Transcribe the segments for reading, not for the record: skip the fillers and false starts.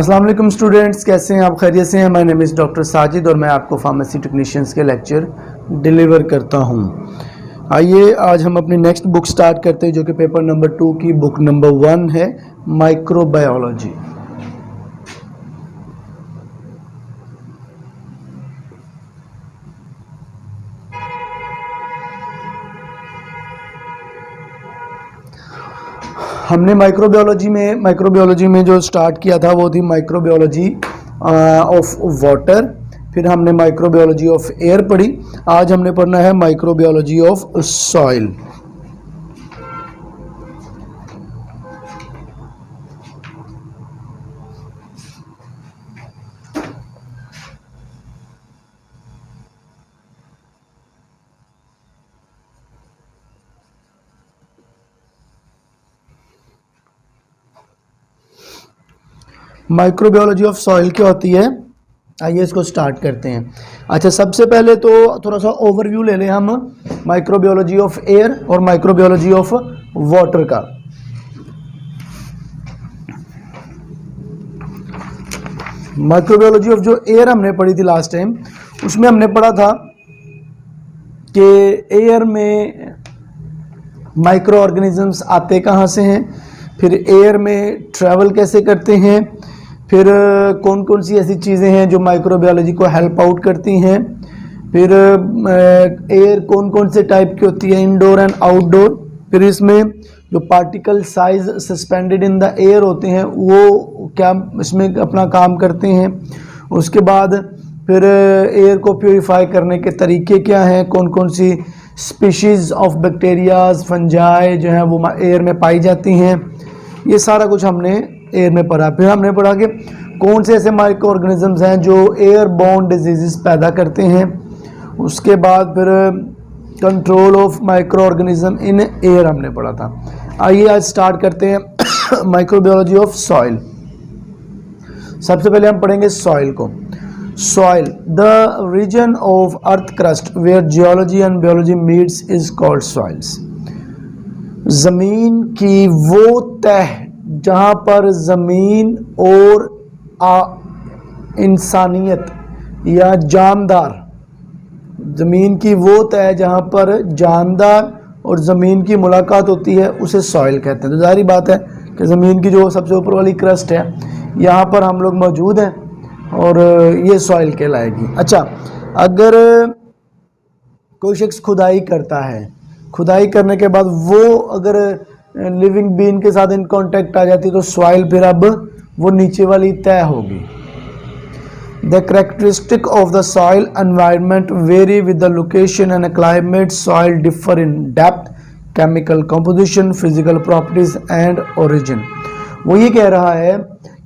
अस्सलाम वालेकुम स्टूडेंट्स, कैसे हैं आप? खैरियत से हैं? My name is doctor Sajid और मैं आपको फार्मेसी टेक्नीशियंस के लेक्चर डिलीवर करता हूं। आइए आज हम अपनी नेक्स्ट बुक स्टार्ट करते हैं जो कि पेपर नंबर 2 की बुक नंबर 1 है, माइक्रोबायोलॉजी। हमने माइक्रोबायोलॉजी में जो स्टार्ट किया था वो थी माइक्रोबायोलॉजी ऑफ वाटर, फिर हमने माइक्रोबायोलॉजी ऑफ एयर पढ़ी। आज हमने पढ़ना है microbiology of soil. Microbiology of soil क्या होती है, आइए इसको स्टार्ट करते हैं। अच्छा, सबसे पहले तो थोड़ा सा ओवरव्यू ले लें हम माइक्रोबायोलॉजी ऑफ एयर और माइक्रोबायोलॉजी ऑफ वाटर का। माइक्रोबायोलॉजी ऑफ जो एयर हमने पढ़ी थी लास्ट टाइम, उसमें हमने पढ़ा था कि एयर में माइक्रो ऑर्गेनिजम्स आते कहाँ से हैं, फिर एयर में ट्रैवल कैसे करते हैं, फिर कौन कौन सी ऐसी चीज़ें हैं जो माइक्रोबायोलॉजी को हेल्प आउट करती हैं, फिर एयर कौन कौन से टाइप की होती है, इंडोर एंड आउटडोर, फिर इसमें जो particle size suspended in the air होते हैं वो क्या इसमें अपना काम करते हैं। उसके बाद फिर एयर को प्योरीफाई करने के तरीके क्या हैं, कौन कौन सी स्पीशीज़ ऑफ बैक्टीरियाज फंजाई जो हैं वो एयर में पाई जाती हैं, ये सारा कुछ हमने एयर में पढ़ा। फिर हमने पढ़ा कि कौन से ऐसे माइक्रो ऑर्गेनिजम्स हैं जो एयर बोर्न डिजीज़ पैदा करते हैं। उसके बाद फिर control of micro organism in air हमने पढ़ा था। आइए आज स्टार्ट करते हैं माइक्रोबायोलॉजी ऑफ सॉइल। सबसे पहले हम पढ़ेंगे सॉइल को। Soil, the region of earth crust where geology and biology meets is called soils. ज़मीन की वो तह जहाँ पर ज़मीन और इंसानियत या जानदार, ज़मीन की वो तह जहाँ पर जानदार और ज़मीन की मुलाकात होती है उसे सॉइल कहते हैं। तो जाहिर बात है कि ज़मीन की जो सबसे ऊपर वाली क्रस्ट है यहाँ पर हम लोग मौजूद हैं और ये सॉइल कहलाएगी। अच्छा, अगर कोई शख्स खुदाई करता है, खुदाई करने के बाद वो अगर लिविंग बीन के साथ इन कांटेक्ट आ जाती है तो सॉइल फिर अब वो नीचे वाली तय होगी। The characteristic of the soil environment very with the location and climate. Soil differ in depth, chemical composition, physical properties and origin. वो ये कह रहा है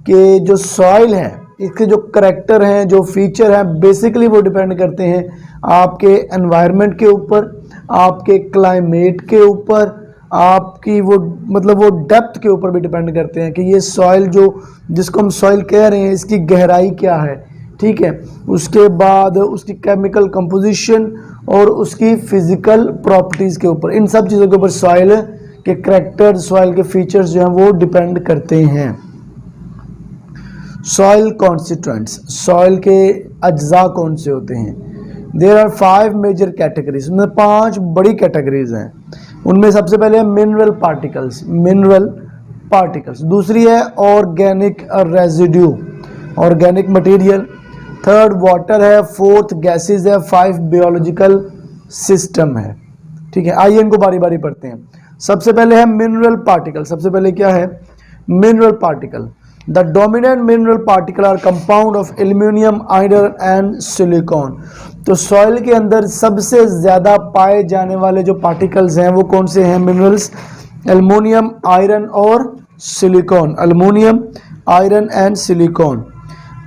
कि जो सॉइल है इसके जो करैक्टर हैं, जो फीचर हैं, बेसिकली वो डिपेंड करते हैं आपके एनवायरनमेंट के ऊपर, आपके क्लाइमेट के ऊपर, आपकी वो मतलब वो डेप्थ के ऊपर भी डिपेंड करते हैं कि ये सॉइल जो जिसको हम सॉइल कह रहे हैं इसकी गहराई क्या है, ठीक है। उसके बाद उसकी केमिकल कंपोजिशन और उसकी फिजिकल प्रॉपर्टीज़ के ऊपर, इन सब चीज़ों के ऊपर सॉइल के करैक्टर, सॉइल के फीचर्स जो हैं वो डिपेंड करते हैं। सॉइल कॉन्स्टिट्यूएंट्स, सॉइल के अज्जा कौन से होते हैं? देयर आर 5 मेजर कैटेगरीज, उनमें 5 बड़ी कैटेगरीज हैं। उनमें सबसे पहले है मिनरल पार्टिकल्स, मिनरल पार्टिकल्स। दूसरी है organic residue, organic material. Third water है। फोर्थ गैसेस है। 5 बायोलॉजिकल सिस्टम है, ठीक है। आइए इनको बारी बारी पढ़ते हैं। सबसे पहले है मिनरल पार्टिकल। सबसे पहले क्या है? Mineral particle. The dominant mineral particle are compound of aluminium, iron and silicon. तो सॉइल के अंदर सबसे ज़्यादा पाए जाने वाले जो पार्टिकल्स हैं वो कौन से हैं? मिनरल्स, एल्युमिनियम, आयरन और silicon. Aluminium, iron and silicon.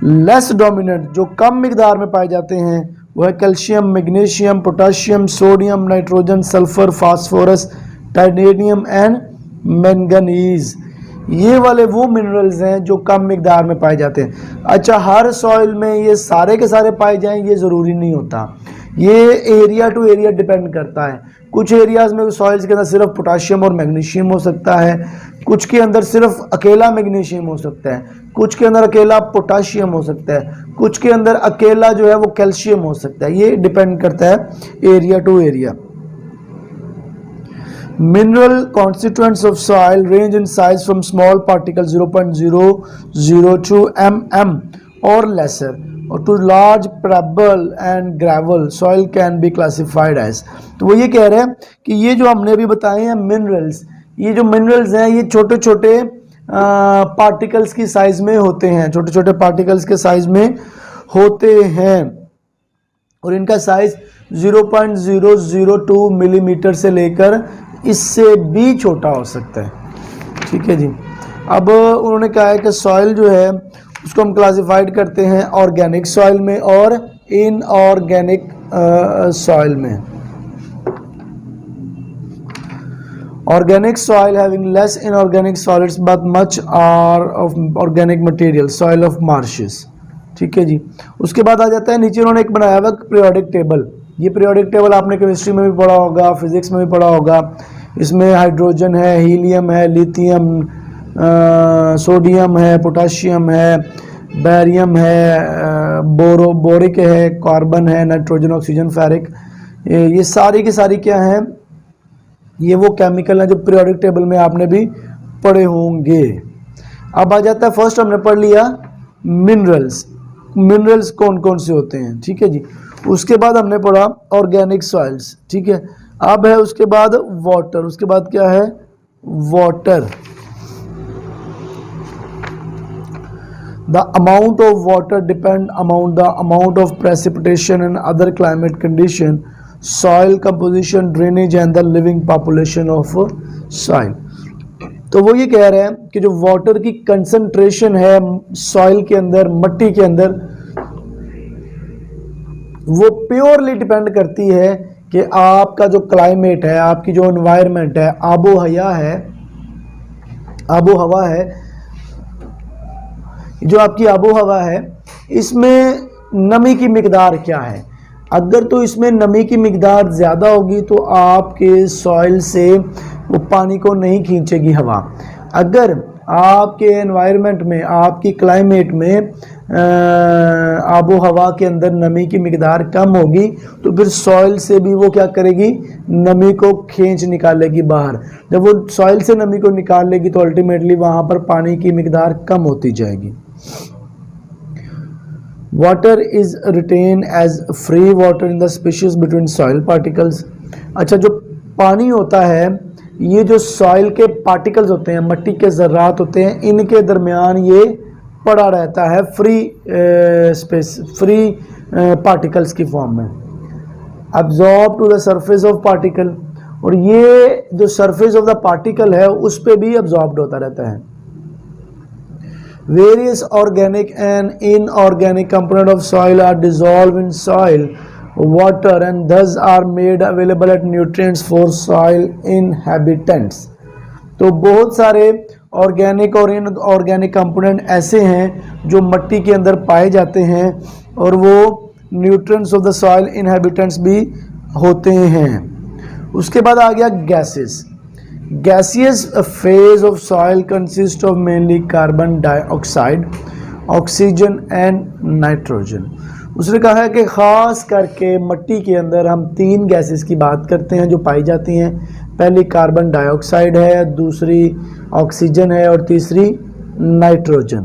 Less dominant, जो कम मिकदार में पाए जाते हैं, वो है calcium, magnesium, potassium, sodium, nitrogen, sulphur, phosphorus, titanium and manganese. ये वाले वो मिनरल्स हैं जो कम मिकदार में पाए जाते हैं। अच्छा, हर सॉइल में ये सारे के सारे पाए जाएं ये ज़रूरी नहीं होता। ये एरिया टू एरिया डिपेंड करता है। कुछ एरियाज़ में सॉइल्स के अंदर सिर्फ पोटाशियम और मैग्नीशियम हो सकता है, कुछ के अंदर सिर्फ अकेला मैग्नीशियम हो सकता है, कुछ के अंदर अकेला पोटाशियम हो सकता है, कुछ के अंदर अकेला जो है वो कैल्शियम हो सकता है। ये डिपेंड करता है area to area. Mineral constituents of soil range in size from small particles 0.002 mm or lesser or to large pebble and gravel. Soil can be classified as। तो वो ये कह रहे हैं कि ये जो हमने अभी बताए हैं मिनरल्स, ये जो मिनरल्स हैं ये छोटे छोटे पार्टिकल्स की साइज में होते हैं, छोटे छोटे पार्टिकल्स के साइज में होते हैं और इनका साइज 0.002 मिलीमीटर से लेकर इससे भी छोटा हो सकता है। ठीक है जी। अब उन्होंने कहा है कि सॉइल जो है उसको हम क्लासिफाइड करते हैं ऑर्गेनिक सॉइल में और इनऑर्गेनिक सॉइल में। Organic soil having less inorganic solids but much are of organic material, soil of marshes. ठीक है जी। उसके बाद आ जाता है नीचे उन्होंने एक बनाया हुआ पीरियोडिक टेबल। ये पीरियोडिक टेबल आपने केमिस्ट्री में भी पढ़ा होगा, फिजिक्स में भी पढ़ा होगा। इसमें हाइड्रोजन है, हीलियम है, लिथियम, सोडियम है, पोटाशियम है, बैरियम है, बोरिक है, कार्बन है, नाइट्रोजन, ऑक्सीजन, फेरिक, ये सारी की सारी क्या हैं, ये वो केमिकल हैं जो पीरियोडिक टेबल में आपने भी पढ़े होंगे। अब आ जाता है फर्स्ट हमने पढ़ लिया मिनरल्स। मिनरल्स कौन कौन से होते हैं। ठीक है जी। उसके बाद हमने पढ़ा ऑर्गेनिक सॉइल्स। ठीक है। अब है उसके बाद वाटर। उसके बाद क्या है, water. The amount of water depend amount the amount of precipitation and other climate condition, soil composition, drainage and the living population of soil. तो वो ये कह रहे हैं कि जो वाटर की कंसंट्रेशन है सॉइल के अंदर, मट्टी के अंदर, वो प्योरली डिपेंड करती है कि आपका जो क्लाइमेट है, आपकी जो एनवायरनमेंट है, आबो हवा है, जो आपकी आबो हवा है इसमें नमी की मिकदार क्या है। अगर तो इसमें नमी की मिकदार ज़्यादा होगी तो आपके सॉइल से वो पानी को नहीं खींचेगी हवा। अगर आपके एनवायरनमेंट में, आपकी क्लाइमेट में आबो हवा के अंदर नमी की मिकदार कम होगी तो फिर सॉइल से भी वो क्या करेगी, नमी को खींच निकालेगी बाहर। जब वो सॉइल से नमी को निकाल लेगी तो अल्टीमेटली वहाँ पर पानी की मिकदार कम होती जाएगी। Water is retain as free water in the spaces between soil particles. अच्छा, जो पानी होता है, ये जो सॉइल के पार्टिकल्स होते हैं, मट्टी के ज़र्रात होते हैं, इनके दरमियान ये पड़ा रहता है फ्री स्पेस, फ्री पार्टिकल्स की फॉर्म में। Absorb to the surface of particle, और ये जो सरफेस ऑफ द पार्टिकल है उस पे भी अब्जॉर्ब्ड होता रहता है। Various organic and inorganic component of soil are dissolve in soil water and thus are made available as nutrients for soil inhabitants। तो बहुत सारे ऑर्गेनिक और इनऑर्गेनिक कंपोनेंट ऐसे हैं जो मट्टी के अंदर पाए जाते हैं और वो nutrients of the soil inhabitants भी होते हैं। उसके बाद आ गया gases. Gaseous phase of soil consist of mainly carbon dioxide, oxygen and nitrogen. उसने कहा है कि ख़ास करके मट्टी के अंदर हम 3 गैसेस की बात करते हैं जो पाई जाती हैं। पहली कार्बन डाइऑक्साइड है, दूसरी ऑक्सीजन है और तीसरी नाइट्रोजन।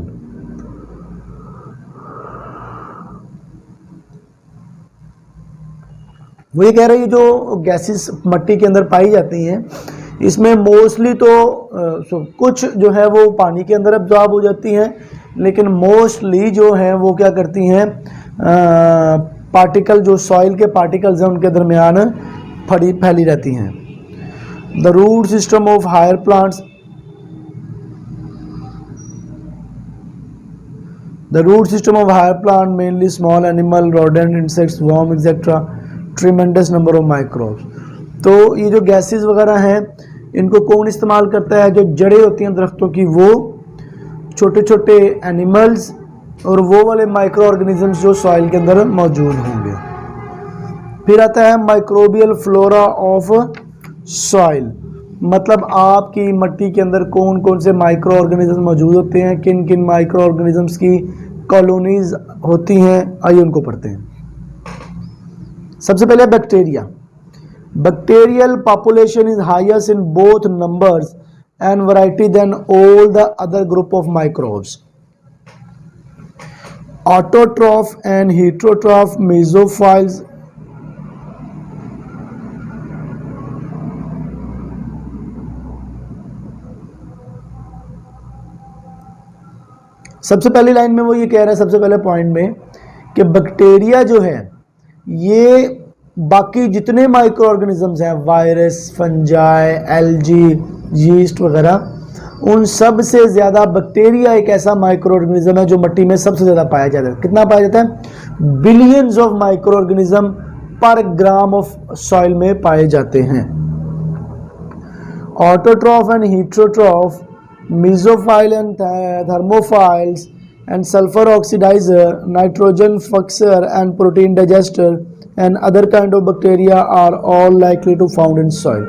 वो ये कह रहे हैं जो गैसेस मट्टी के अंदर पाई जाती हैं इसमें मोस्टली तो कुछ जो है वो पानी के अंदर अब्जॉर्ब हो जाती हैं, लेकिन मोस्टली जो है वो क्या करती हैं, पार्टिकल जो सॉइल के पार्टिकल्स हैं उनके दरमियान फैली रहती हैं। The root system of higher plants, the root system of higher plant mainly small animal, rodent, insects, worm et cetera, tremendous number of microbes. तो ये जो गैसेस वगैरह हैं इनको कौन इस्तेमाल करता है, जो जड़ें होती हैं दरख्तों की, वो छोटे छोटे एनिमल्स और वो वाले माइक्रो ऑर्गेनिजम्स जो सॉइल के अंदर मौजूद होंगे। फिर आता है माइक्रोबियल फ्लोरा ऑफ सॉइल, मतलब आपकी मिट्टी के अंदर कौन कौन से माइक्रो ऑर्गेनिज्म मौजूद होते हैं, किन किन माइक्रो ऑर्गेनिजम्स की कॉलोनीज होती हैं, आइए उनको पढ़ते हैं। सबसे पहले bacteria. Bacterial population is highest in both numbers and variety then all the other group of microbes. Autotroph and heterotroph mesophiles सबसे पहली लाइन में वो ये कह रहा है, सबसे पहले पॉइंट में, कि बैक्टीरिया जो है ये बाकी जितने माइक्रो ऑर्गेनिजम्स हैं, वायरस, फंजाई, एल्गी, यीस्ट वगैरह, उन सब से ज़्यादा बैक्टीरिया एक ऐसा माइक्रो ऑर्गेनिज्म है जो मिट्टी में सबसे ज़्यादा पाया जाता है। कितना पाया जाता है? बिलियंस ऑफ माइक्रो ऑर्गेनिज्म पर ग्राम ऑफ सॉइल में पाए जाते हैं। Autotroph and heterotroph, mesophile and thermophiles and sulfur oxidizer, nitrogen fixer and protein digester and other kind of bacteria are all likely to found in soil।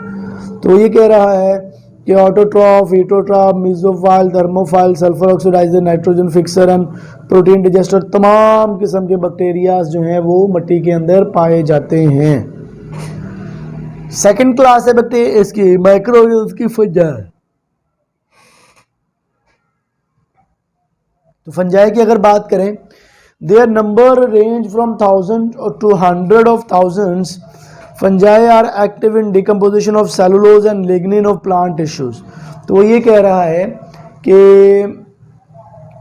तो ये कह रहा है कि autotroph, heterotroph, mesophile, thermophile, sulphur oxidiser, nitrogen fixer and protein digester, तमाम किस्म के bacterias जो हैं वो मिट्टी के अंदर पाए जाते हैं। सेकंड क्लास है बैक्टीरिया इसकी माइक्रो की फंजाई। तो फंजाई की अगर बात करें, their number range from 1000 to 100 of thousands। Fungi are active in decomposition of cellulose and lignin of plant tissues. तो वो ये कह रहा है कि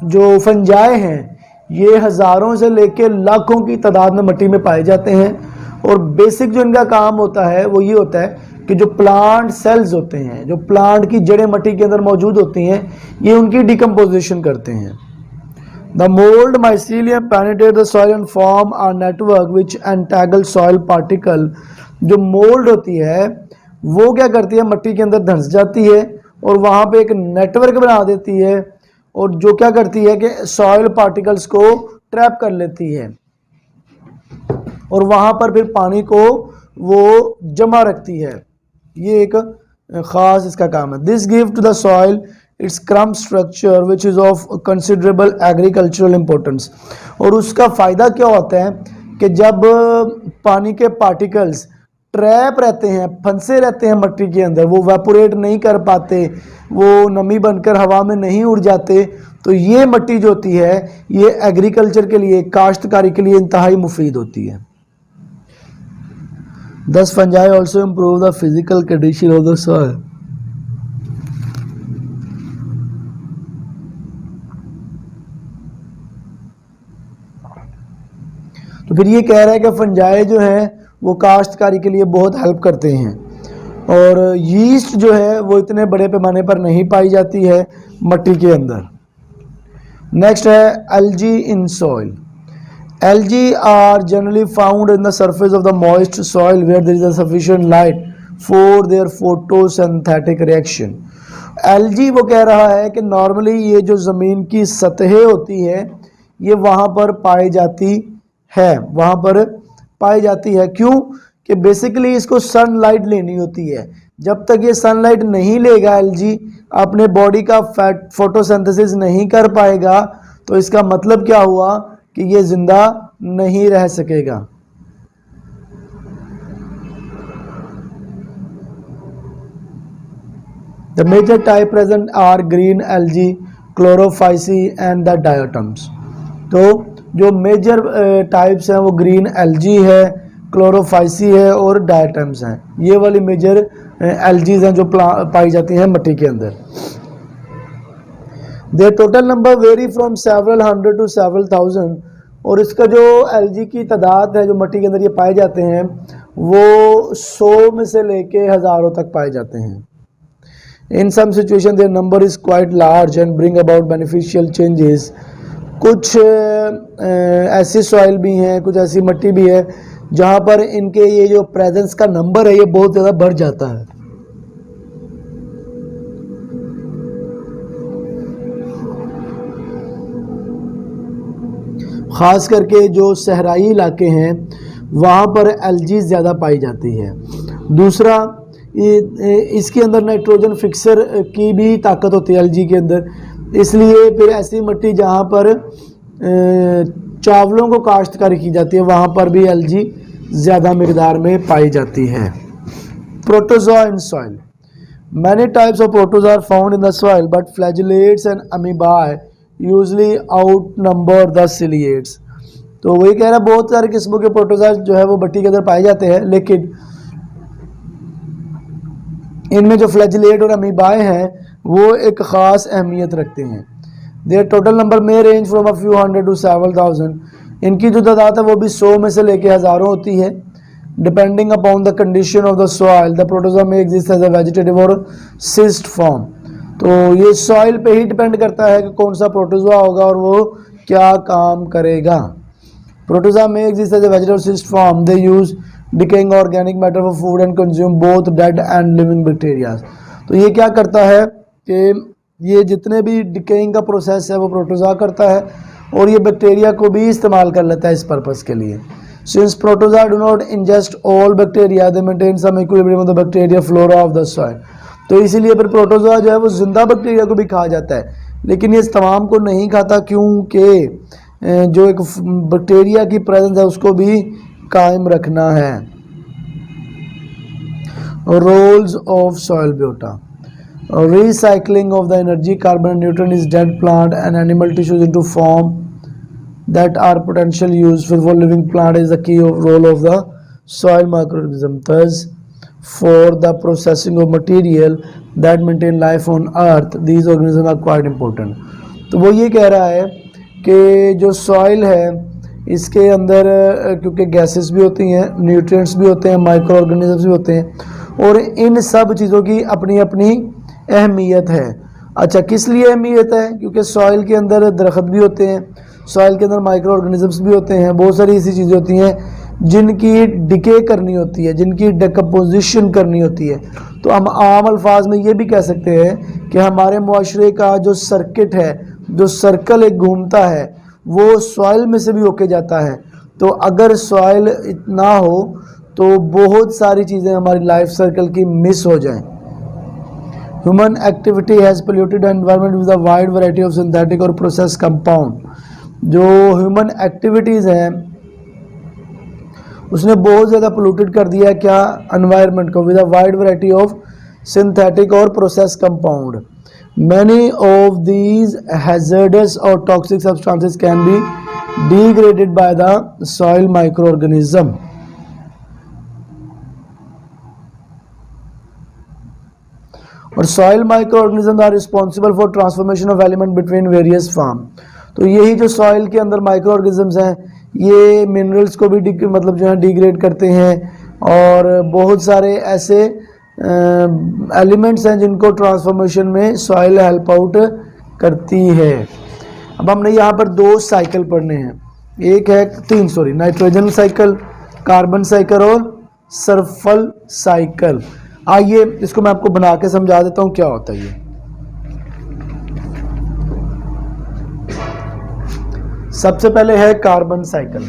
जो फंजाई हैं ये हज़ारों से लेकर लाखों की तादाद में मिट्टी में पाए जाते हैं, और बेसिक जो इनका काम होता है वो ये होता है कि जो प्लांट सेल्स होते हैं, जो प्लांट की जड़ें मिट्टी के अंदर मौजूद होती हैं, ये उनकी डिकम्पोजिशन करते हैं। The mold mycelium penetrate the soil and form a network which entangle soil particle। जो मोल्ड होती है वो क्या करती है, मिट्टी के अंदर धंस जाती है और वहाँ पे एक नेटवर्क बना देती है, और जो क्या करती है कि सॉइल पार्टिकल्स को ट्रैप कर लेती है और वहाँ पर फिर पानी को वो जमा रखती है। ये एक ख़ास इसका काम है। This give to the soil its crumb structure which is of considerable agricultural importance. और उसका फ़ायदा क्या होता है कि जब पानी के पार्टिकल्स ट्रैप रहते हैं, फंसे रहते हैं मिट्टी के अंदर, वो वेपोरेट नहीं कर पाते, वो नमी बनकर हवा में नहीं उड़ जाते, तो ये मिट्टी जो होती है ये एग्रीकल्चर के लिए, काश्तकारी के लिए इंतहाई मुफीद होती है। Thus fungi also improve the physical condition of the soil। तो फिर ये कह रहा है कि फंजाई जो है वो काश्तकारी के लिए बहुत हेल्प करते हैं, और यीस्ट जो है वो इतने बड़े पैमाने पर नहीं पाई जाती है मिट्टी के अंदर। नेक्स्ट है algae in soil. Algae are generally found in the surface of the moist soil where there is a sufficient light for their photosynthetic reaction। Algae वो कह रहा है कि नॉर्मली ये जो ज़मीन की सतहें होती है ये वहाँ पर पाई जाती है, वहाँ पर पाई जाती है। क्यों? कि बेसिकली इसको सनलाइट लेनी होती है। जब तक ये सनलाइट नहीं लेगा एल्गी, अपने बॉडी का फैट फोटोसिंथेसिस नहीं कर पाएगा, तो इसका मतलब क्या हुआ कि ये जिंदा नहीं रह सकेगा। The major type present are green algae, chlorophyceae and the diatoms। तो जो मेजर टाइप्स हैं वो ग्रीन एल्गी है, क्लोरोफाइसी है और डायटम्स हैं। ये वाली मेजर एल्गीज हैं जो पाई जाती हैं मिट्टी के अंदर। Their total number vary from several hundred to several thousand. और इसका जो एल्गी की तादाद है जो मिट्टी के अंदर ये पाए जाते हैं वो 100 में से लेके हज़ारों तक पाए जाते हैं। In some situation their number is quite large and bring about beneficial changes. कुछ ऐसी सॉइल भी हैं, कुछ ऐसी मिट्टी भी है जहाँ पर इनके ये जो प्रेजेंस का नंबर है ये बहुत ज़्यादा बढ़ जाता है। ख़ास करके जो सहराई इलाके हैं वहाँ पर एलजी ज़्यादा पाई जाती है। दूसरा, इसके अंदर नाइट्रोजन फिक्सर की भी ताकत होती है एलजी के अंदर, इसलिए फिर ऐसी मिट्टी जहाँ पर चावलों को काश्तकारी की जाती है वहाँ पर भी एलजी ज़्यादा मकदार में पाई जाती है। Protozoa in soil, many types of protozoa are found in the soil but flagellates and amoebae usually outnumber the ciliates. तो वही कह रहा है बहुत सारे किस्मों के प्रोटोजोआ जो है वो मिट्टी के अंदर पाए जाते हैं, लेकिन इनमें जो फ्लैजिलेट और अमीबाए हैं वो एक ख़ास अहमियत रखते हैं। देयर टोटल नंबर में range from a few hundred to several thousand. इनकी जो तादाद है वो भी 100 में से लेके हज़ारों होती है। Depending upon the condition of the soil the protozoa में एग्जिस्ट एज अ वेजिटेटिव और सिस्ट फॉर्म। तो ये सॉइल पे ही डिपेंड करता है कि कौन सा प्रोटोजोआ होगा और वो क्या काम करेगा। प्रोटोजोआ में exist as a vegetative cyst form, they use decaying organic matter for food and consume both dead and living bacteria. तो ये क्या करता है कि ये जितने भी डिकेइंग का प्रोसेस है वो प्रोटोजोआ करता है और ये बैक्टीरिया को भी इस्तेमाल कर लेता है इस पर्पस के लिए। Since protozoa do not ingest all bacteria they maintain some equilibrium of the bacteria flora of the soil. तो इसीलिए फिर प्रोटोजोआ जो है वो जिंदा बैक्टीरिया को भी खा जाता है, लेकिन ये तमाम को नहीं खाता क्योंकि जो एक बैक्टीरिया की प्रेजेंस है उसको भी कायम रखना है। Roles of soil biota, recycling of the energy, carbon and nutrient is dead plant and animal tissues into form that are potential useful for living plant is the key role of the soil microorganism. Thus, for the processing of material that maintain life on earth, these organisms are quite important. तो वो ये कह रहा है कि जो soil है इसके अंदर क्योंकि गैसेस भी होती हैं, न्यूट्रिएंट्स भी होते हैं, माइक्रो ऑर्गेनिजम्स भी होते हैं और इन सब चीज़ों की अपनी अपनी अहमियत है। अच्छा, किस लिए अहमियत है? क्योंकि सॉइल के अंदर दरख्त भी होते हैं, सॉइल के अंदर माइक्रो ऑर्गेनिजम्स भी होते हैं, बहुत सारी ऐसी चीज़ें होती हैं जिनकी डिके करनी होती है, जिनकी डिकम्पोजिशन करनी होती है। तो हम आम अल्फाज में ये भी कह सकते हैं कि हमारे मुआशरे का जो सर्किट है, जो सर्कल एक घूमता है, वो सॉइल में से भी होके जाता है। तो अगर सॉइल ना हो तो बहुत सारी चीज़ें हमारी लाइफ सर्कल की मिस हो जाएं। Human activity has polluted the environment with a wide variety of synthetic और processed compound। जो ह्यूमन एक्टिविटीज़ हैं उसने बहुत ज़्यादा पोल्यूटेड कर दिया है क्या एनवायरनमेंट को, with a wide variety of synthetic और process compound. Many of these hazardous और toxic substances can be degraded by the soil micro organism. और soil micro organism are responsible for transformation of element between various form. तो यही जो soil के अंदर micro organisms हैं ये minerals को भी मतलब जो है डिग्रेड करते हैं और बहुत सारे ऐसे एलिमेंट्स हैं जिनको ट्रांसफॉर्मेशन में सॉइल हेल्प आउट करती है। अब हमने यहाँ पर दो साइकिल पढ़ने हैं, एक है नाइट्रोजन साइकिल, कार्बन साइकिल और सल्फर साइकिल। आइए इसको मैं आपको बना के समझा देता हूँ क्या होता है ये। सबसे पहले है कार्बन साइकिल।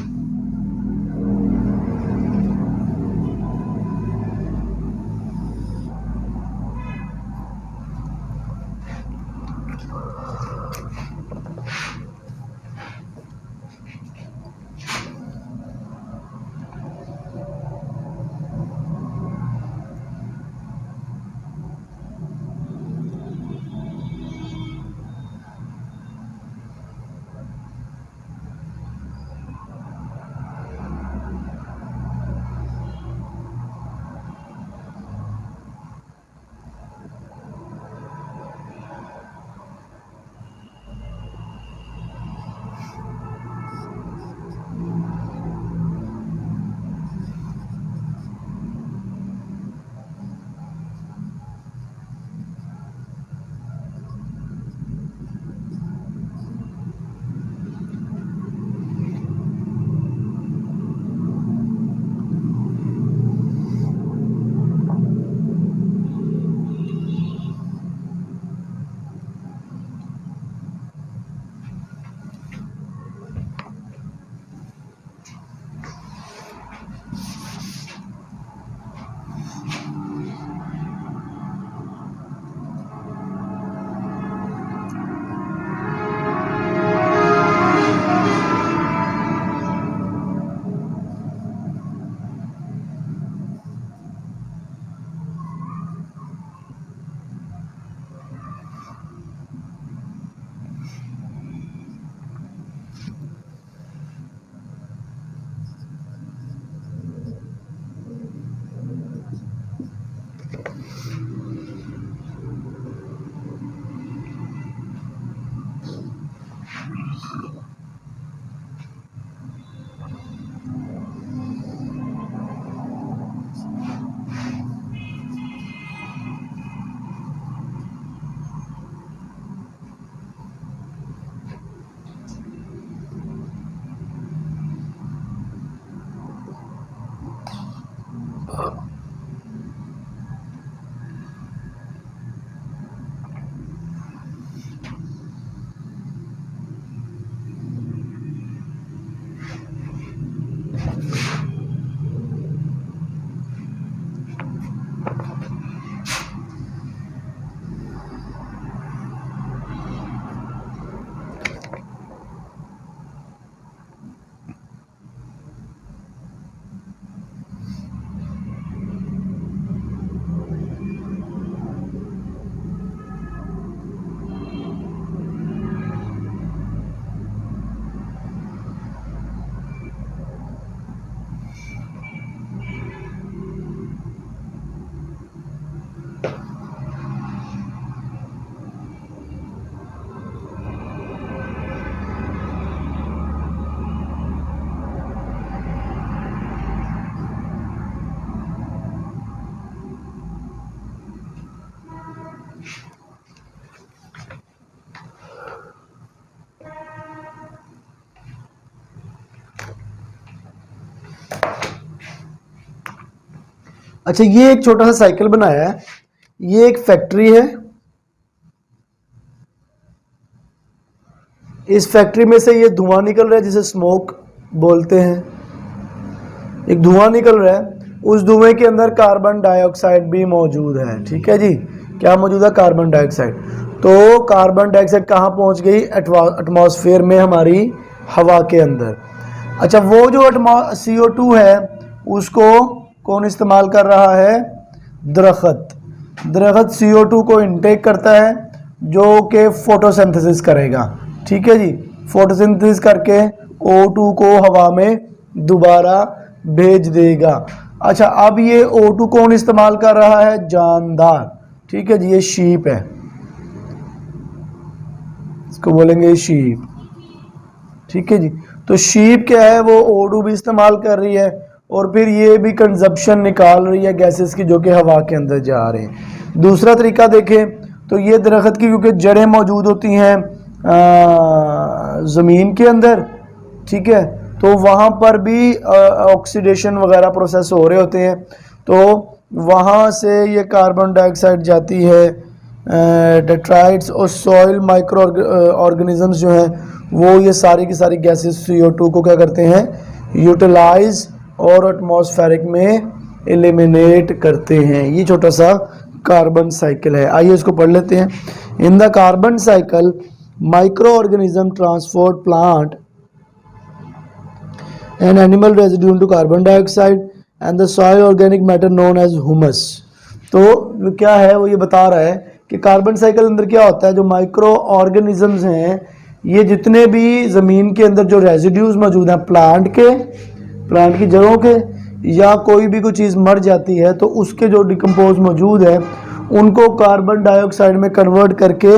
अच्छा, ये एक छोटा सा साइकिल बनाया है, ये एक फैक्ट्री है, इस फैक्ट्री में से ये धुआं निकल रहा है जिसे स्मोक बोलते हैं, एक धुआं निकल रहा है, उस धुएं के अंदर कार्बन डाइऑक्साइड भी मौजूद है। ठीक है जी, क्या मौजूद है? Carbon dioxide. तो कार्बन डाइऑक्साइड कहाँ पहुंच गई? एटमॉस्फेयर में, हमारी हवा के अंदर। अच्छा, वो जो CO2 है उसको कौन इस्तेमाल कर रहा है? दरख्त। दरख्त CO2 को इनटेक करता है जो कि फोटोसिंथेसिस करेगा। ठीक है जी, फोटोसिंथेसिस करके O2 को हवा में दोबारा भेज देगा। अच्छा, अब ये O2 कौन इस्तेमाल कर रहा है? जानदार। ठीक है जी, ये शीप है, इसको बोलेंगे शीप। ठीक है जी, तो शीप क्या है? वो O2 भी इस्तेमाल कर रही है और फिर ये भी कंजप्शन निकाल रही है गैसेस की जो कि हवा के अंदर जा रहे हैं। दूसरा तरीका देखें तो ये दरख्त की क्योंकि जड़ें मौजूद होती हैं ज़मीन के अंदर, ठीक है, तो वहाँ पर भी ऑक्सीडेशन वगैरह प्रोसेस हो रहे होते हैं, तो वहाँ से ये कार्बन डाइऑक्साइड जाती है, डेट्राइट्स और सॉइल माइक्रो ऑर्गेनिजम्स जो हैं वो ये सारी की सारी गैसेस CO2 को क्या करते हैं? यूटिलाइज और एटमॉस्फेरिक में एलिमिनेट करते हैं। ये छोटा सा कार्बन साइकिल है, आइए इसको पढ़ लेते हैं। In the carbon cycle micro organism transport plant and animal residue into carbon dioxide and the soil organic matter known as humus. तो क्या है वो ये बता रहा है कि कार्बन साइकिल अंदर क्या होता है, जो माइक्रो ऑर्गेनिजम्स हैं, ये जितने भी ज़मीन के अंदर जो रेजिड्यूज मौजूद हैं प्लांट की जड़ों के, या कोई भी चीज़ मर जाती है तो उसके जो डिकम्पोज मौजूद है उनको कार्बन डाइऑक्साइड में कन्वर्ट करके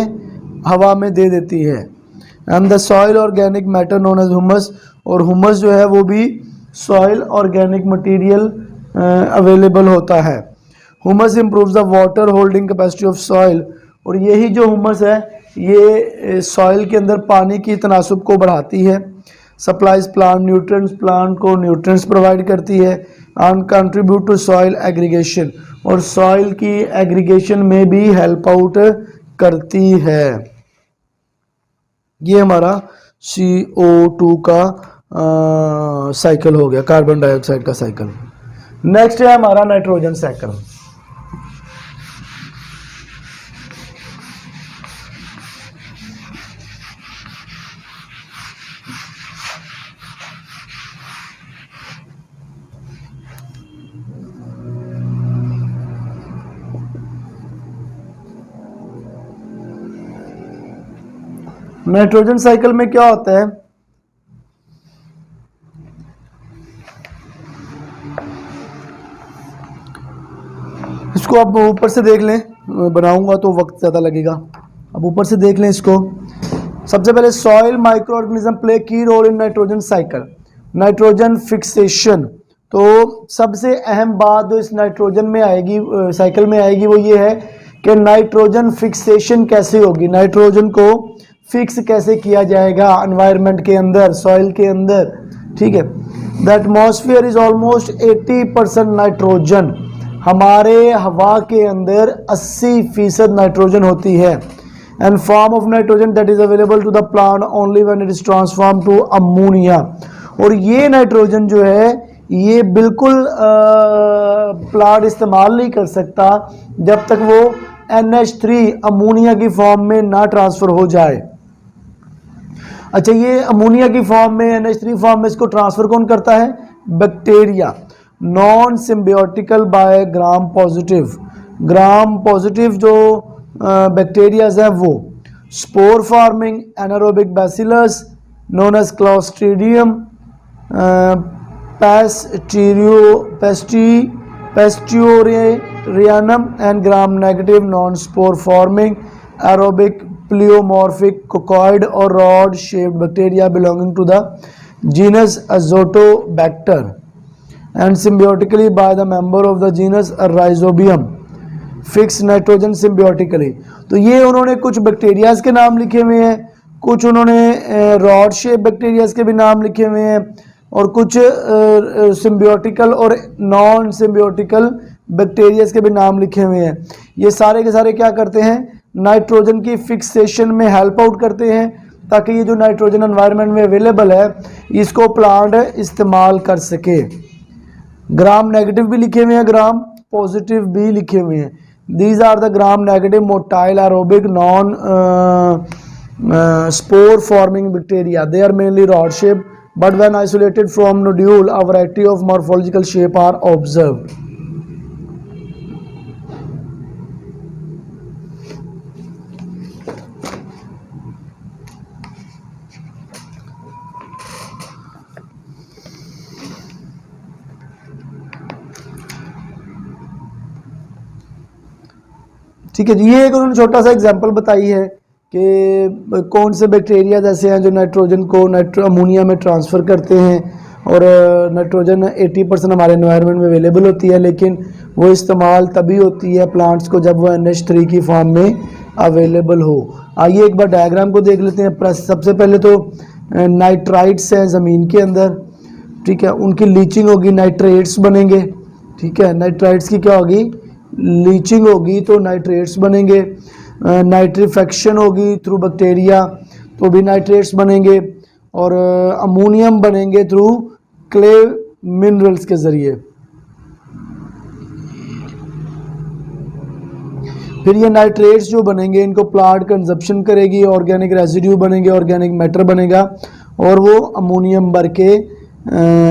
हवा में दे देती है। And the soil organic matter known as humus, और ह्यूमस जो है वो भी सॉइल ऑर्गेनिक मटेरियल अवेलेबल होता है। Humus improves the water holding capacity of soil, और यही जो ह्यूमस है ये सॉइल के अंदर पानी की तनासुब को बढ़ाती है। सप्लाइज प्लांट न्यूट्रिएंट्स, प्लांट को न्यूट्रिएंट्स प्रोवाइड करती है। And contribute to soil aggregation, और सॉइल की एग्रीगेशन में भी हेल्प आउट करती है। ये हमारा CO2 का साइकिल हो गया, कार्बन डाइऑक्साइड का साइकिल। नेक्स्ट है हमारा नाइट्रोजन साइकिल। नाइट्रोजन साइकिल में क्या होता है? इसको आप ऊपर से देख लें, बनाऊंगा तो वक्त ज़्यादा लगेगा, अब ऊपर से देख लें इसको। सबसे पहले soil micro organism play key role in nitrogen cycle, nitrogen fixation. तो सबसे अहम बात जो इस नाइट्रोजन में आएगी, साइकिल में आएगी, वो ये है कि नाइट्रोजन फिक्सेशन कैसे होगी, नाइट्रोजन को फिक्स कैसे किया जाएगा एनवायरनमेंट के अंदर, सॉइल के अंदर। ठीक है, the atmosphere is almost 80% nitrogen, हमारे हवा के अंदर 80% नाइट्रोजन होती है। And form of nitrogen that is available to the plant only when it is transform to ammonia, और ये नाइट्रोजन जो है ये बिल्कुल प्लांट इस्तेमाल नहीं कर सकता जब तक वो NH3 अमोनिया की फॉर्म में ना ट्रांसफर हो जाए। अच्छा, ये अमोनिया की फॉर्म में, NH3 फॉर्म में इसको ट्रांसफर कौन करता है? Bacteria. Non symbiotical by gram positive, gram positive जो बैक्टीरियाज है वो। Spore forming anaerobic bacillus known as Clostridium pasteurianum and gram negative non spore forming aerobic pleomorphic coccoid और rod shaped bacteria belonging to the genus Azotobacter and symbiotically by the member of the genus Rhizobium fix nitrogen symbiotically. तो ये उन्होंने कुछ bacterias के नाम लिखे हुए हैं, कुछ उन्होंने रॉड शेप बैक्टीरियाज के भी नाम लिखे हुए हैं, और कुछ सिम्बियोटिकल और नॉन सिम्बियोटिकल बैक्टीरियाज के भी नाम लिखे हुए हैं। ये सारे के सारे क्या करते हैं, नाइट्रोजन की फिक्सेशन में हेल्प आउट करते हैं, ताकि ये जो नाइट्रोजन एनवायरनमेंट में अवेलेबल है इसको प्लांट इस्तेमाल कर सके। ग्राम नेगेटिव भी लिखे हुए हैं, ग्राम पॉजिटिव भी लिखे हुए हैं। These are the gram negative motile aerobic non spore forming bacteria. They are mainly rod shaped, but when isolated from nodule a variety of morphological shape are observed. ठीक है जी, ये एक उन्होंने छोटा सा एग्जांपल बताई है कि कौन से बैक्टीरिया ऐसे हैं जो नाइट्रोजन को अमोनिया में ट्रांसफ़र करते हैं, और नाइट्रोजन 80% हमारे एनवायरनमेंट में अवेलेबल होती है, लेकिन वो इस्तेमाल तभी होती है प्लांट्स को जब वो NH3 की फॉर्म में अवेलेबल हो। आइए एक बार डायग्राम को देख लेते हैं। सबसे पहले तो नाइट्राइट्स हैं ज़मीन के अंदर, ठीक है, उनकी लीचिंग होगी, नाइट्रेट्स बनेंगे। ठीक है, नाइट्राइट्स की क्या होगी, लीचिंग होगी तो नाइट्रेट्स बनेंगे। नाइट्रीफेक्शन होगी थ्रू बैक्टीरिया तो भी नाइट्रेट्स बनेंगे, और अमोनियम बनेंगे थ्रू क्ले मिनरल्स के ज़रिए। फिर ये नाइट्रेट्स जो बनेंगे इनको प्लांट कंजप्शन करेगी, ऑर्गेनिक रेजिड्यू बनेंगे, ऑर्गेनिक मैटर बनेगा, और वो अमोनियम भर के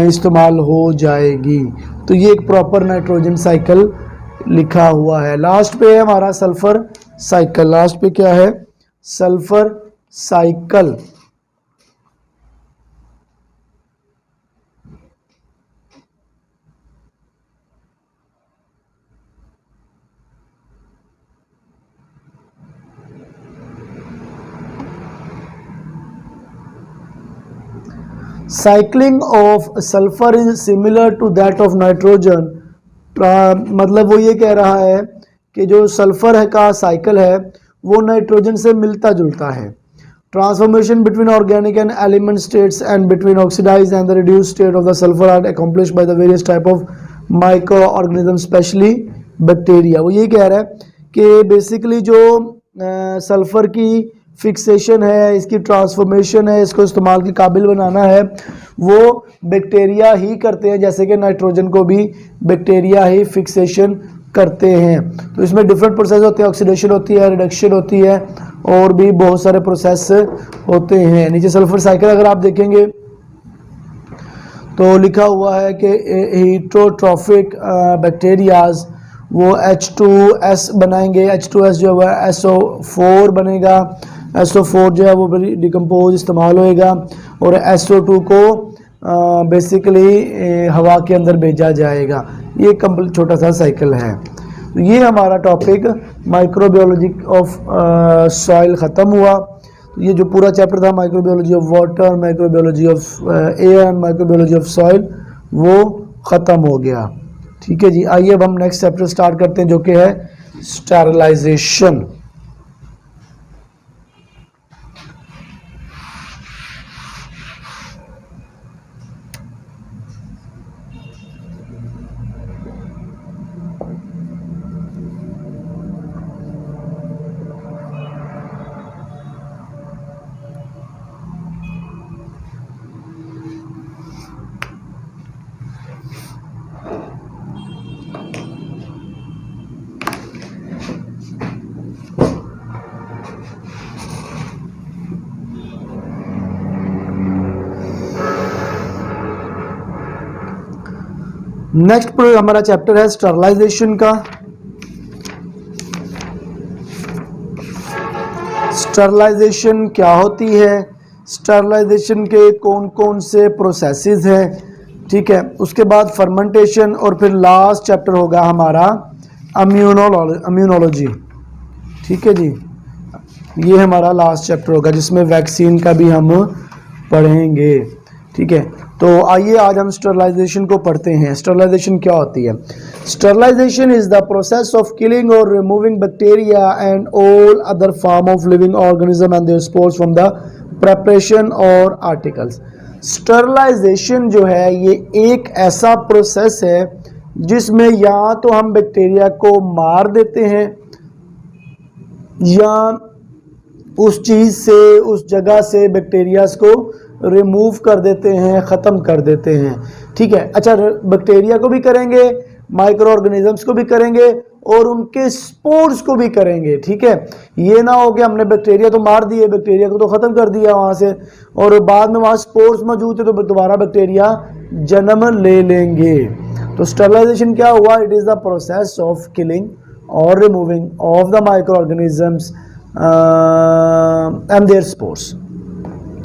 इस्तेमाल हो जाएगी। तो ये एक प्रॉपर नाइट्रोजन साइकिल लिखा हुआ है। लास्ट पे है हमारा सल्फर साइकिल। लास्ट पे क्या है, sulphur cycle. Cycling of sulphur is similar to that of nitrogen. मतलब वो ये कह रहा है कि जो सल्फर है का साइकिल है वो नाइट्रोजन से मिलता जुलता है। Transformation between organic and element states and between oxidised and the reduced state of the sulphur are accomplished by the various type of micro organism specially bacteria. वो ये कह रहा है कि बेसिकली जो सल्फर की फिक्सेशन है, इसकी ट्रांसफॉर्मेशन है, इसको इस्तेमाल के काबिल बनाना है, वो बैक्टीरिया ही करते हैं, जैसे कि नाइट्रोजन को भी बैक्टीरिया ही फिक्सेशन करते हैं। तो इसमें डिफरेंट प्रोसेस होते हैं, ऑक्सीडेशन होती है, रिडक्शन होती है, और भी बहुत सारे प्रोसेस होते हैं। नीचे सल्फर साइकिल अगर आप देखेंगे तो लिखा हुआ है कि हीटरोट्रॉफिक बैक्टीरियाज वो H2S बनाएंगे, H2S जो है SO4 बनेगा, SO4 जो है वो डिकम्पोज इस्तेमाल होएगा, और SO2 को बेसिकली हवा के अंदर भेजा जाएगा। ये कंप्लीट छोटा सा साइकिल है। तो ये हमारा टॉपिक माइक्रोबायोलॉजी ऑफ सॉइल ख़त्म हुआ। तो ये जो पूरा चैप्टर था microbiology of water, microbiology of air, microbiology of soil, वो ख़त्म हो गया। ठीक है जी, आइए अब हम नेक्स्ट चैप्टर स्टार्ट करते हैं जो कि है स्टेरिलाइजेशन। नेक्स्ट हमारा चैप्टर है स्टरलाइजेशन का। स्टरलाइजेशन क्या होती है, स्टरलाइजेशन के कौन कौन से प्रोसेसेस हैं, ठीक है, उसके बाद फर्मेंटेशन, और फिर लास्ट चैप्टर होगा हमारा इम्यूनोलॉजी। ठीक है जी, ये हमारा लास्ट चैप्टर होगा जिसमें वैक्सीन का भी हम पढ़ेंगे। ठीक है, तो आइए आज हम स्टरलाइजेशन को पढ़ते हैं। स्टरलाइजेशन क्या होती है? Sterilisation is the process of killing और removing bacteria and all other form of living organism and their spores from the preparation और आर्टिकल्स। स्टरलाइजेशन जो है ये एक ऐसा प्रोसेस है जिसमें या तो हम बैक्टीरिया को मार देते हैं या उस चीज़ से, उस जगह से बैक्टीरियाज को रिमूव कर देते हैं, ख़त्म कर देते हैं। ठीक है, अच्छा, बैक्टीरिया को भी करेंगे, माइक्रो ऑर्गेनिजम्स को भी करेंगे और उनके स्पोर्स को भी करेंगे। ठीक है, ये ना हो कि हमने बैक्टीरिया तो मार दिए, बैक्टीरिया को तो ख़त्म कर दिया वहाँ से, और बाद में वहाँ स्पोर्स मौजूद है तो दोबारा बैक्टीरिया जन्म ले लेंगे। तो स्टरलाइजेशन क्या हुआ? It is the process of killing और removing of the micro organisms and their spores.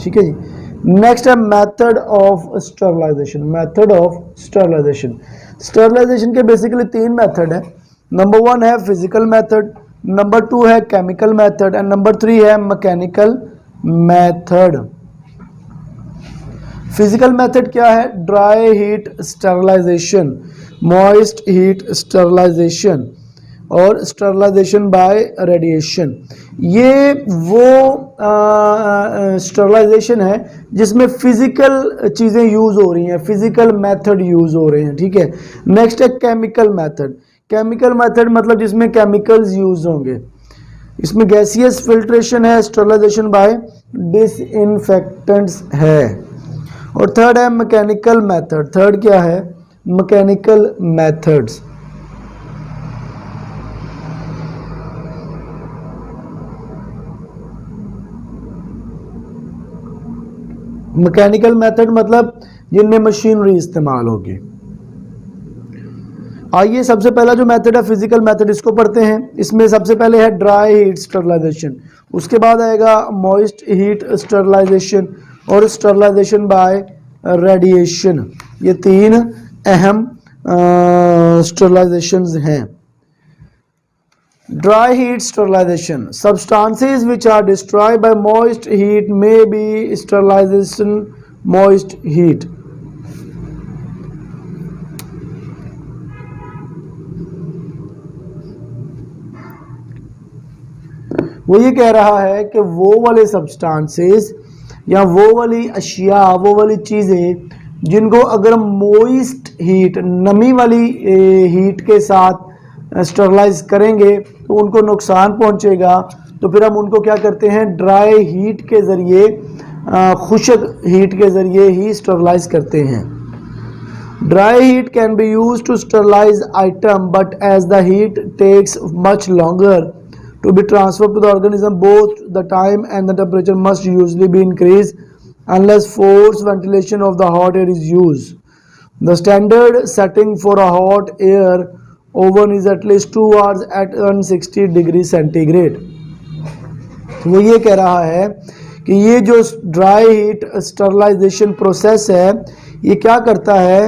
ठीक है जी। नेक्स्ट है method of sterilisation. Method of sterilisation, sterilisation के बेसिकली 3 मेथड है। नंबर 1 है फिजिकल मेथड, नंबर 2 है केमिकल मेथड एंड नंबर 3 है मैकेनिकल मेथड। फिजिकल मेथड क्या है? Dry heat sterilisation, moist heat sterilisation और स्टरलाइजेशन बाय रेडिएशन। ये वो स्टरलाइजेशन है जिसमें फिजिकल चीज़ें यूज़ हो रही हैं, फिजिकल मेथड यूज़ हो रहे हैं। ठीक है, नेक्स्ट है केमिकल मेथड। केमिकल मेथड मतलब जिसमें केमिकल्स यूज़ होंगे। इसमें गैसियस फिल्ट्रेशन है, स्टरलाइजेशन बाय डिसइंफेक्टेंट्स है। और थर्ड है मैकेनिकल मेथड। थर्ड क्या है? Mechanical methods. मैकेनिकल मेथड मतलब जिनमें मशीनरी इस्तेमाल होगी। आइए सबसे पहला जो मेथड है फिजिकल मेथड, इसको पढ़ते हैं। इसमें सबसे पहले है ड्राई हीट स्टरलाइजेशन, उसके बाद आएगा मॉइस्ट हीट स्टरलाइजेशन और स्टरलाइजेशन बाय रेडिएशन। ये 3 अहम स्टरलाइजेशंस हैं। Dry heat sterilization. Substances which are destroyed by moist heat may be sterilization moist heat. वो ये कह रहा है कि वो वाले सब्सटेंसेस या वो वाली अशिया, वो वाली चीज़ें जिनको अगर मोइस्ट हीट, नमी वाली हीट के साथ स्टरलाइज करेंगे तो उनको नुकसान पहुंचेगा, तो फिर हम उनको क्या करते हैं? ड्राई हीट के ज़रिए, खुश्क हीट के ज़रिए ही स्टरलाइज करते हैं। Dry heat can be use to sterilise item but as the heat takes much longer to be transfer to the organism, both the time and the temperature must usually be increase unless forced ventilation of the hot air is used. The standard setting for a hot air oven is at least 2 hours at 160 degree centigrade. वो ये कह रहा है कि ये जो dry heat sterilization process है ये क्या करता है?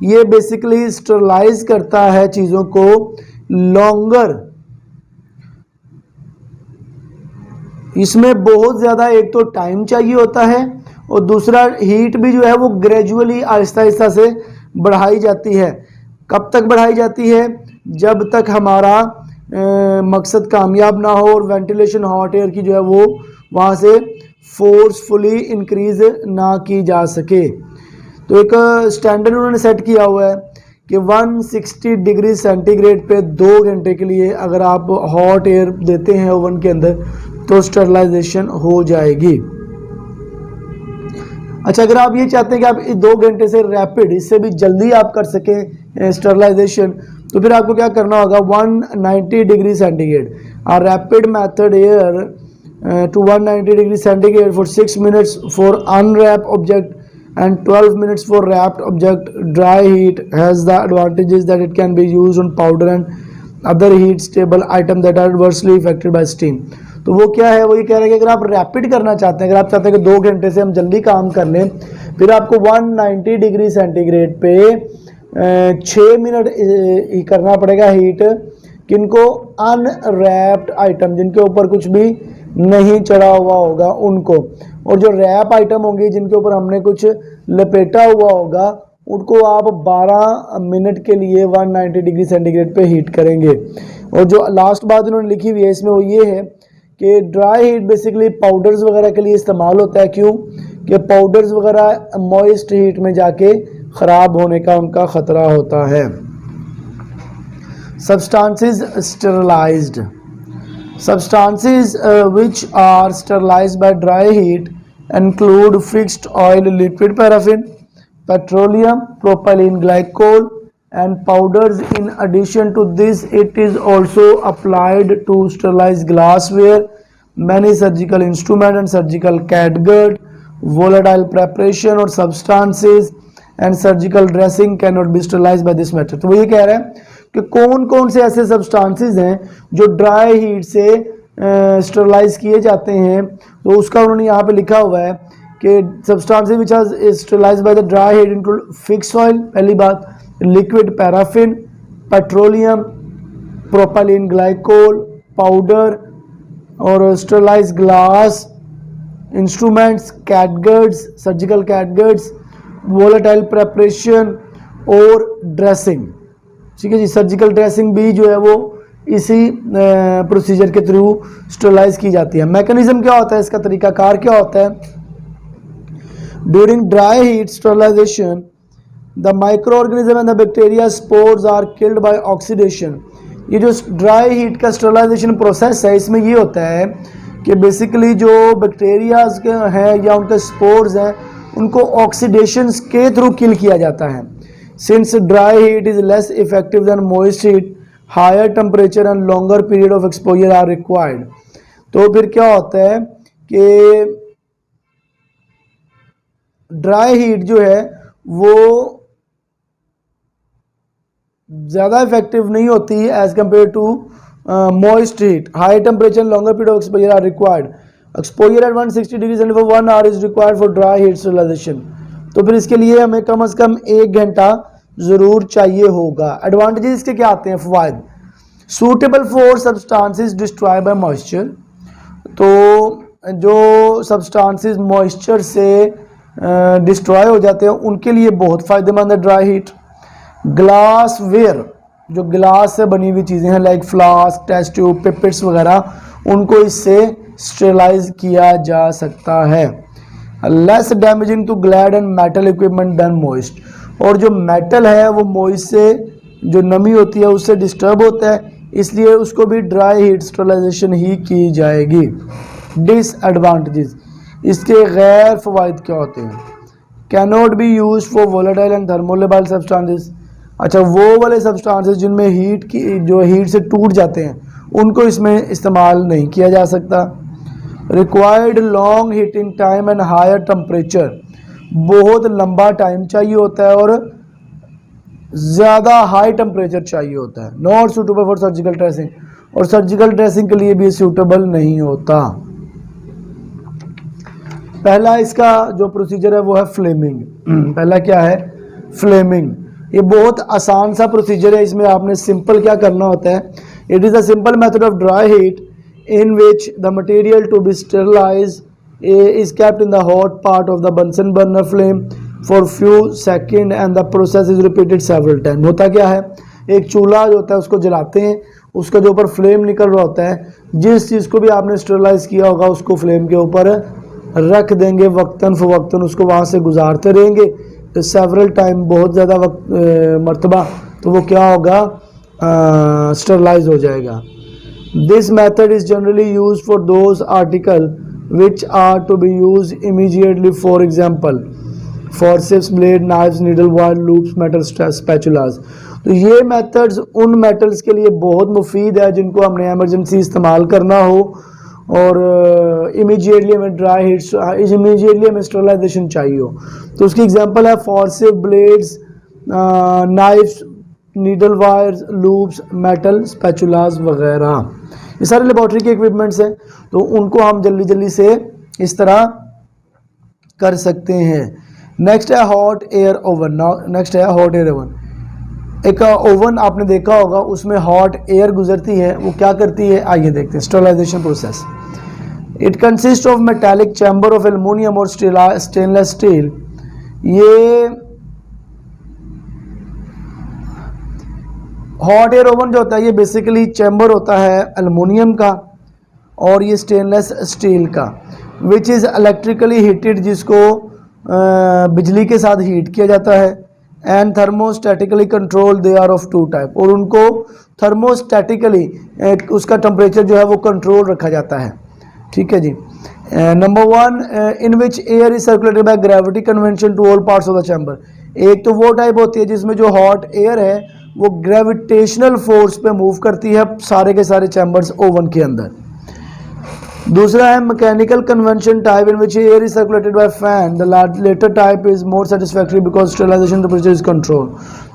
ये बेसिकली स्टरलाइज करता है चीज़ों को लॉन्गर। इसमें बहुत ज़्यादा एक तो टाइम चाहिए होता है और दूसरा हीट भी जो है वो ग्रेजुअली आहिस्ता आहिस्ता से बढ़ाई जाती है। कब तक बढ़ाई जाती है? जब तक हमारा मकसद कामयाब ना हो और वेंटिलेशन हॉट एयर की जो है वो वहाँ से फोर्सफुली इंक्रीज ना की जा सके। तो एक स्टैंडर्ड उन्होंने सेट किया हुआ है कि 160 डिग्री सेंटीग्रेड पे 2 घंटे के लिए अगर आप हॉट एयर देते हैं ओवन के अंदर तो स्टरलाइजेशन हो जाएगी। अच्छा, अगर आप ये चाहते हैं कि आप 2 घंटे से रैपिड, इससे भी जल्दी आप कर सकें स्टरलाइजेशन, तो फिर आपको क्या करना होगा? 190 degree centigrade, a rapid method here to 190 degree centigrade for 6 minutes for unwrapped object and 12 minutes for wrapped object. Dry heat has the advantages that it can be used on powder and other heat stable items that are adversely affected by steam. तो वो क्या है? वो ये कह रहे हैं कि अगर आप रैपिड करना चाहते हैं, अगर आप चाहते हैं कि 2 घंटे से हम जल्दी काम कर लें, फिर आपको 190 डिग्री सेंटीग्रेड पे 6 मिनट करना पड़ेगा हीट। किनको? अनरैप्ड आइटम, जिनके ऊपर कुछ भी नहीं चढ़ा हुआ होगा उनको, और जो रैप आइटम होंगे जिनके ऊपर हमने कुछ लपेटा हुआ होगा उनको आप 12 मिनट के लिए 190 डिग्री सेंटीग्रेड पे हीट करेंगे। और जो लास्ट बात उन्होंने लिखी हुई है इसमें वो ये है कि ड्राई हीट बेसिकली पाउडर्स वगैरह के लिए इस्तेमाल होता है। क्यों? कि पाउडर्स वगैरह मॉइस्ट हीट में जाके ख़राब होने का उनका ख़तरा होता है। Substances sterilized. Substances which are sterilized by dry heat include fixed oil, liquid paraffin, petroleum, propylene glycol, and powders. In addition to this, it is also applied to sterilize glassware, many surgical instruments and surgical catgut. Volatile preparation or substances and surgical dressing cannot be sterilized by this method. तो वो ये कह रहा है कि कौन कौन से ऐसे सब्सटेंसेस हैं जो ड्राई हीट से स्टरलाइज किए जाते हैं, तो उसका उन्होंने यहाँ पे लिखा हुआ है कि substances which are sterilise by the dry heat include fix oil, पहली बात, liquid paraffin, petroleum, propylene glycol, powder और sterilise glass, instruments, catguts, surgical catguts, volatile preparation और ड्रेसिंग। ठीक है जी, सर्जिकल ड्रेसिंग भी जो है वो इसी प्रोसीजर के थ्रू स्टरलाइज की जाती है। मैकेनिज्म क्या होता है, इसका तरीकाकार क्या होता है? During dry heat sterilisation the micro organism and the bacteria spores are killed by oxidation. ये जो ड्राई हीट का स्टरलाइजेशन प्रोसेस है, इसमें ये होता है कि बेसिकली जो बैक्टीरियाज हैं या उनके स्पोर्स हैं, उनको ऑक्सीडेशंस के थ्रू किल किया जाता है। Since dry heat is less effective than moist heat, higher temperature and longer period of exposure are required. तो फिर क्या होता है कि ड्राई हीट जो है वो ज़्यादा इफेक्टिव नहीं होती है as compare to moist heat. High temperature and longer period of exposure are required. Exposure at 160 degree centigrade for 1 hour is required for dry heat sterilization. तो फिर इसके लिए हमें कम से कम 1 घंटा ज़रूर चाहिए होगा। एडवांटेजेस इसके क्या आते हैं, फ़वाइद? Suitable for substances destroy by moisture. तो जो सब्सटेंसेस मॉइस्चर से डिस्ट्रॉय हो जाते हैं उनके लिए बहुत फ़ायदेमंद है ड्राई हीट। ग्लास वेयर, जो ग्लास से बनी हुई चीज़ें हैं like flask, test tube, pipettes वगैरह, उनको इससे स्टेरिलाइज किया जा सकता है। Less damaging to glass and metal equipment than moist. और जो मेटल है वो मॉइस्ट से जो नमी होती है उससे डिस्टर्ब होता है, इसलिए उसको भी ड्राई हीट स्टेरिलाइजेशन ही की जाएगी। डिसएडवांटेजेस, इसके गैर फवाइद क्या होते हैं? Cannot be use for volatile and thermolabile substances. अच्छा, वो वाले सब्सटेंसेस जिनमें हीट की जो हीट से टूट जाते हैं उनको इसमें इस्तेमाल नहीं किया जा सकता। Required long heating time and higher temperature, बहुत लंबा टाइम चाहिए होता है और ज़्यादा हाई टेम्परेचर चाहिए होता है। Not suitable for surgical dressing, और सर्जिकल ड्रेसिंग के लिए भी सूटेबल नहीं होता। पहला इसका जो प्रोसीजर है वो है फ्लेमिंग। पहला क्या है? फ्लेमिंग। ये बहुत आसान सा प्रोसीजर है। इसमें आपने सिंपल क्या करना होता है, it is a simple method of dry heat in which the material to be sterilise is kept in the hot part of the Bunsen burner flame for few second and the process is repeated several time. होता क्या है, एक चूल्हा जो होता है उसको जलाते हैं, उसका जो ऊपर फ्लेम निकल रहा होता है, जिस चीज़ को भी आपने स्टेरिलाइज किया होगा उसको फ्लेम के ऊपर रख देंगे, वक्तन फवक्तन उसको वहाँ से गुजारते रहेंगे सेवरल टाइम, बहुत ज़्यादा वक्त मरतबा, तो वो क्या होगा, स्टरलाइज हो जाएगा। This method is generally use for those article which are to be use immediately, for example forceps, blade, knifes, needle, wire, loops, metal spatulas. तो ये मेथड्स उन मेटल्स के लिए बहुत मुफीद है जिनको हमने एमरजेंसी इस्तेमाल करना हो और इमीडिएटली हमें ड्राई हीट, इमीडिएटली हमें स्टेरिलाइजेशन चाहिए हो। तो उसकी एग्जांपल है forcep, blades, knifes, needle wires, loops, metal spatulas वगैरह। ये सारे लेबॉर्ट्री के इक्विपमेंट्स हैं, तो उनको हम जल्दी जल्दी से इस तरह कर सकते हैं। नेक्स्ट है हॉट एयर ओवन। नेक्स्ट है हॉट एयर ओवन। एक ओवन आपने देखा होगा, उसमें हॉट एयर गुजरती है, वो क्या करती है, आइए देखते हैं। Sterilisation process, it consist of metallic chamber of aluminium और स्टेनलेस स्टील। ये हॉट एयर ओवन जो होता है ये बेसिकली चैम्बर होता है एल्युमिनियम का और ये स्टेनलेस स्टील का, विच इज़ इलेक्ट्रिकली हीटेड, जिसको बिजली के साथ हीट किया जाता है। And thermostatically control, they are of two type, और उनको थर्मोस्टैटिकली उसका टेम्परेचर जो है वो कंट्रोल रखा जाता है। ठीक है जी। Number 1, in which air is circulated by gravity convention to all parts of the chamber. एक तो वो टाइप होती है जिसमें जो हॉट एयर है वो ग्रेविटेशनल फोर्स पे मूव करती है सारे के सारे चैम्बर्स ओवन के अंदर। दूसरा है mechanical convention type, in which air is circulated by fan, the latter type is more satisfactory because sterilisation temperature is control.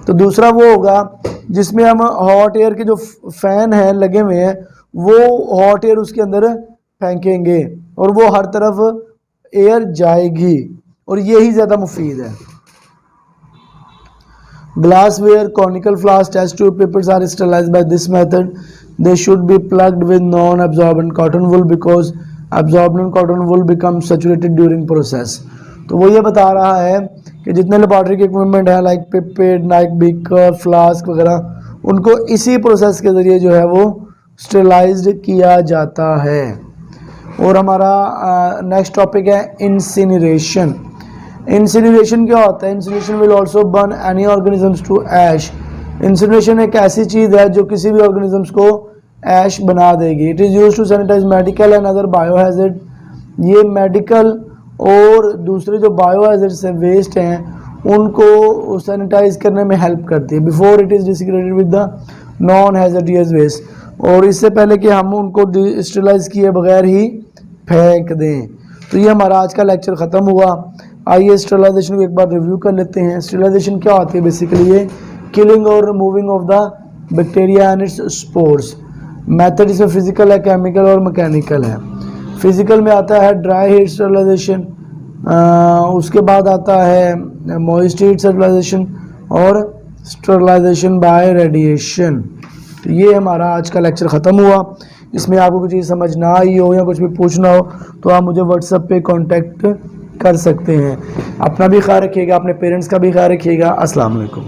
तो दूसरा वो होगा जिसमें हम हॉट एयर के जो फैन हैं लगे हुए हैं वो हॉट एयर उसके अंदर फेंकेंगे और वो हर तरफ एयर जाएगी, और यही ज़्यादा मुफीद है। Glassware, conical flask, test tube papers are sterilized by this method. They should be plugged with non-absorbent cotton wool because absorbent cotton wool becomes saturated during process. तो वो ये बता रहा है कि जितने लेबॉर्ट्री के इक्विपमेंट है like pipette, Naik beaker, flask वगैरह, उनको इसी प्रोसेस के ज़रिए जो है वो स्टेरिलाइज्ड किया जाता है। और हमारा नेक्स्ट टॉपिक है इंसिनरेशन। इंसिनरेशन क्या होता है? Incineration will also burn any organisms to ash. Incineration एक ऐसी चीज़ है जो किसी भी ऑर्गेनिजम्स को ऐश बना देगी। It is use to sanitise medical and other biohazard. ये मेडिकल और दूसरे जो बायोहैज़र्ड से वेस्ट हैं उनको सैनिटाइज करने में हेल्प करती है। Before it is disintegrated with the non hazardous waste, और इससे पहले कि हम उनको स्टेरिलाइज किए बगैर ही फेंक दें। तो ये हमारा आज का लेक्चर ख़त्म हुआ। आइए स्टेरिलाइजेशन को एक बार रिव्यू कर लेते हैं। स्टेरिलाइजेशन क्या होती है? बेसिकली ये किलिंग और removing of the bacteria and it's spores. Method इसमें फिजिकल है, केमिकल और मैकेनिकल है। फिजिकल में आता है ड्राई हीट स्टेरिलाइजेशन, उसके बाद आता है मॉइस्ट हीट स्टेरिलाइजेशन और स्टेरिलाइजेशन बाय रेडिएशन। तो ये हमारा आज का लेक्चर ख़त्म हुआ। इसमें आपको कुछ चीज़ समझ ना आई हो या कुछ भी पूछना हो तो आप मुझे व्हाट्सएप पे कांटेक्ट कर सकते हैं। अपना भी ख्याल रखिएगा, अपने पेरेंट्स का भी ख्याल रखिएगा। अस्सलाम वालेकुम।